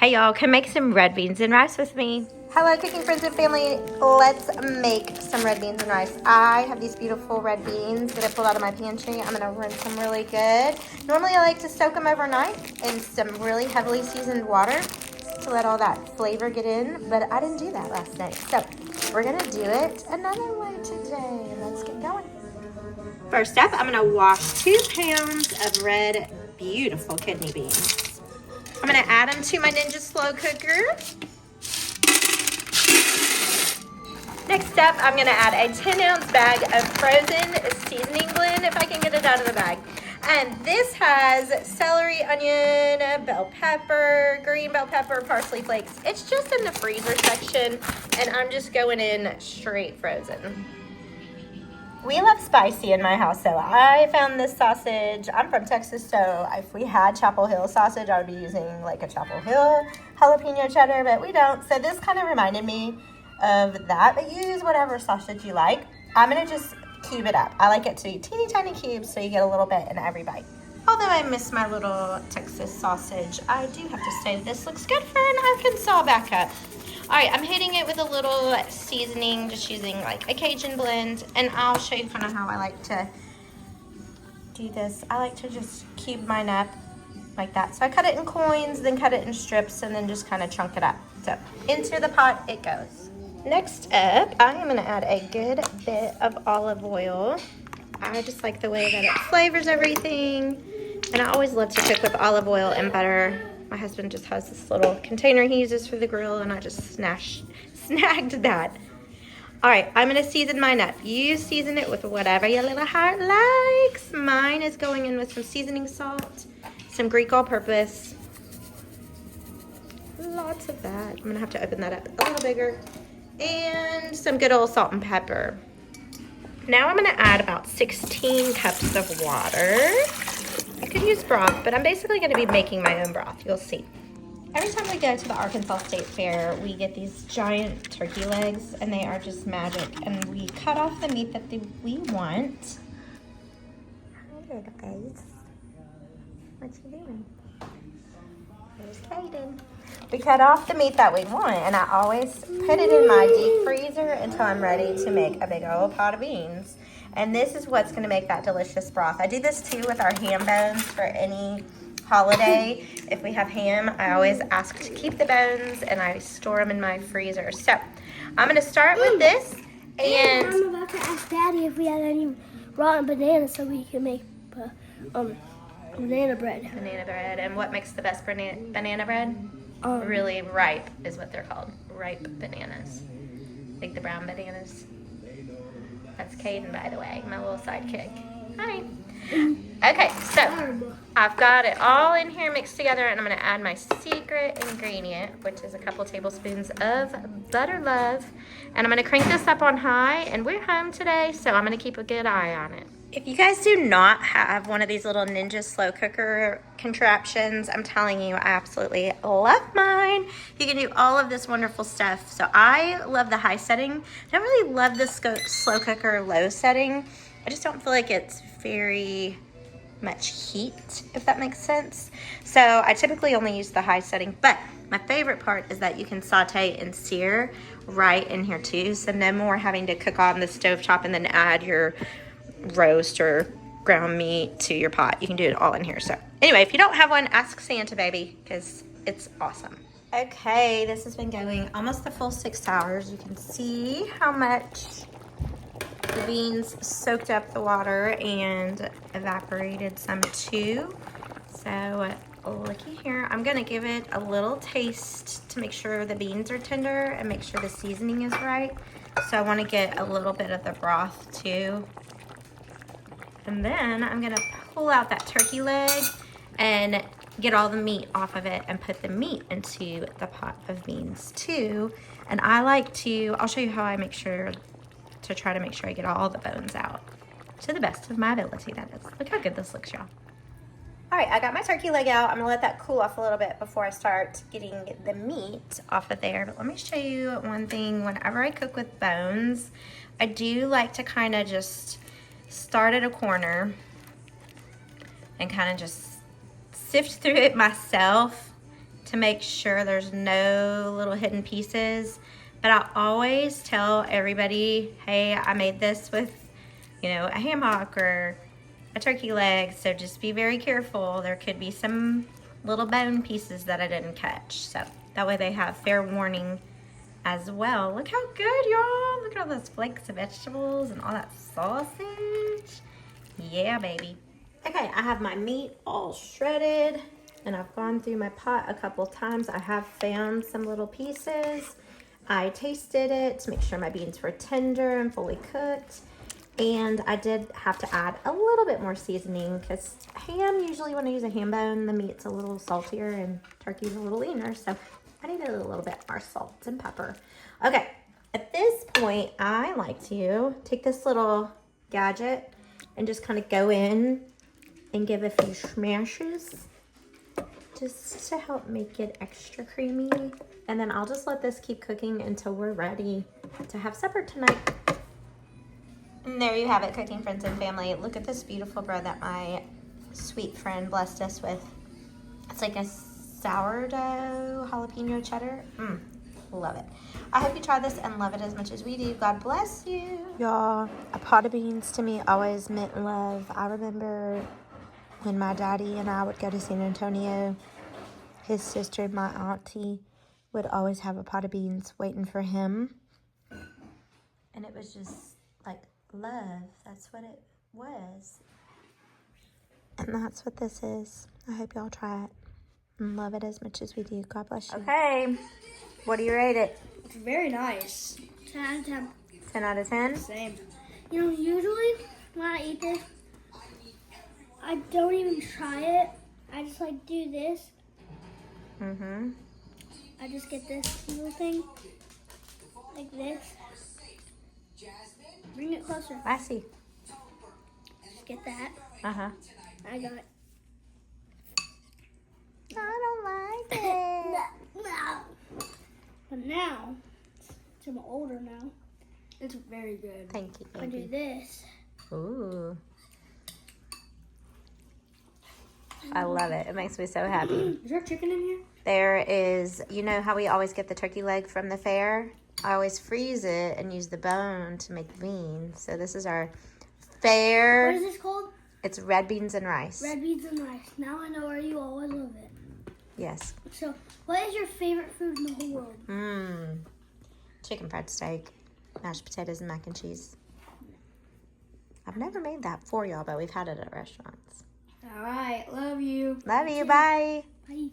Hey y'all, come make some red beans and rice with me. Hello cooking friends and family, let's make some red beans and rice. I have these beautiful red beans that I pulled out of my pantry. I'm gonna rinse them really good. Normally I like to soak them overnight in some really heavily seasoned water to let all that flavor get in, but I didn't do that last night. So we're gonna do it another way today. Let's get going. First up, I'm gonna wash 2 pounds of red, beautiful kidney beans. I'm gonna add them to my Ninja slow cooker. Next up, I'm gonna add a 10-ounce bag of frozen seasoning blend, if I can get it out of the bag. And this has celery, onion, bell pepper, green bell pepper, parsley flakes. It's just in the freezer section, and I'm just going in straight frozen. We love spicy in my house, so I found this sausage. I'm from Texas, so if we had Chapel Hill sausage, I would be using like a Chapel Hill jalapeno cheddar, but we don't. So this kind of reminded me of that, but use whatever sausage you like. I'm gonna just cube it up. I like it to be teeny tiny cubes so you get a little bit in every bite. Although I miss my little Texas sausage, I do have to say this looks good for an Arkansas backup. All right, I'm hitting it with a little seasoning, just using like a Cajun blend, and I'll show you kind of how I like to do this. I like to just cube mine up like that. So I cut it in coins, then cut it in strips, and then just kind of chunk it up. So into the pot it goes. Next up, I am gonna add a good bit of olive oil. I just like the way that it flavors everything, and I always love to cook with olive oil and butter. My husband just has this little container he uses for the grill, and I just snagged that. All right, I'm gonna season mine up. You season it with whatever your little heart likes. Mine is going in with some seasoning salt, some Greek all-purpose, lots of that. I'm gonna have to open that up a little bigger, and some good old salt and pepper. Now I'm gonna add about 16 cups of water. You could use broth, but I'm basically gonna be making my own broth, you'll see. Every time we go to the Arkansas State Fair, we get these giant turkey legs, and they are just magic. And we cut off the meat that we want. Hi, little face. What you doing? There's Kaden. We cut off the meat that we want, and I always put it in my deep freezer until I'm ready to make a big old pot of beans. And this is what's gonna make that delicious broth. I do this too with our ham bones for any holiday. If we have ham, I always ask to keep the bones, and I store them in my freezer. So I'm gonna start with this, and I'm about to ask Daddy if we had any rotten bananas so we can make banana bread. Banana bread. And what makes the best banana bread? Really ripe is what they're called. Ripe bananas. Like the brown bananas. That's Caden, by the way, my little sidekick. Hi. Okay, so I've got it all in here mixed together, and I'm gonna add my secret ingredient, which is a couple tablespoons of butter love. And I'm gonna crank this up on high, and we're home today, so I'm gonna keep a good eye on it. If you guys do not have one of these little Ninja slow cooker contraptions, I'm telling you, I absolutely love mine. You can do all of this wonderful stuff. So I love the high setting. I don't really love the slow cooker low setting. I just don't feel like it's very much heat, if that makes sense. So I typically only use the high setting, but my favorite part is that you can saute and sear right in here too. So no more having to cook on the stovetop and then add your roast or ground meat to your pot. You can do it all in here. So anyway, if you don't have one, ask Santa, baby, because it's awesome. Okay, this has been going almost the full 6 hours. You can see how much the beans soaked up the water and evaporated some too. So looky here, I'm gonna give it a little taste to make sure the beans are tender and make sure the seasoning is right. So I want to get a little bit of the broth too. And then I'm gonna pull out that turkey leg and get all the meat off of it and put the meat into the pot of beans too. And I like to, I'll show you how I make sure to try to make sure I get all the bones out to the best of my ability, that is. Look how good this looks, y'all. All right, I got my turkey leg out. I'm gonna let that cool off a little bit before I start getting the meat off of there. But let me show you one thing. Whenever I cook with bones, I do like to kind of just start at a corner and kind of just sift through it myself to to make sure there's no little hidden pieces. But I always tell everybody, hey, I made this with, you know, a ham hock or a turkey leg. So just be very careful. There could be some little bone pieces that I didn't catch. So that way they have fair warning as well. Look how good, y'all. Look at all those flakes of vegetables and all that sausage. Yeah, baby. Okay, I have my meat all shredded and I've gone through my pot a couple times. I have found some little pieces. I tasted it to make sure my beans were tender and fully cooked. And I did have to add a little bit more seasoning because ham, usually when I use a ham bone, the meat's a little saltier and turkey's a little leaner. So I needed a little bit more salt and pepper. Okay, at this point, I like to take this little gadget and just kind of go in and give a few smashes just to help make it extra creamy. And then I'll just let this keep cooking until we're ready to have supper tonight. And there you have it, cooking friends and family. Look at this beautiful bread that my sweet friend blessed us with. It's like a sourdough jalapeno cheddar. Love it. I hope you try this and love it as much as we do. God bless you. Y'all, a pot of beans to me always meant love. I remember when my daddy and I would go to San Antonio, his sister and my auntie would always have a pot of beans waiting for him. And it was just like love. That's what it was. And that's what this is. I hope y'all try it and love it as much as we do. God bless you. Okay. What do you rate it? It's very nice. 10 out of 10. 10 out of 10? Same. You know, usually when I eat this, I don't even try it. I just like do this. I just get this little thing. Like this. Bring it closer. I see. Just get that. I got it. I don't like it. No. But now, since I'm older now, it's very good. Thank you. I do this. Ooh. I love it. It makes me so happy. Is there chicken in here? There is, you know how we always get the turkey leg from the fair? I always freeze it and use the bone to make beans. So this is our fair. What is this called? It's red beans and rice. Red beans and rice. Now I know where you always love it. Yes. So, what is your favorite food in the whole world? Chicken fried steak, mashed potatoes, and mac and cheese. I've never made that for y'all, but we've had it at restaurants. All right. Love you. Love you. Bye. Bye.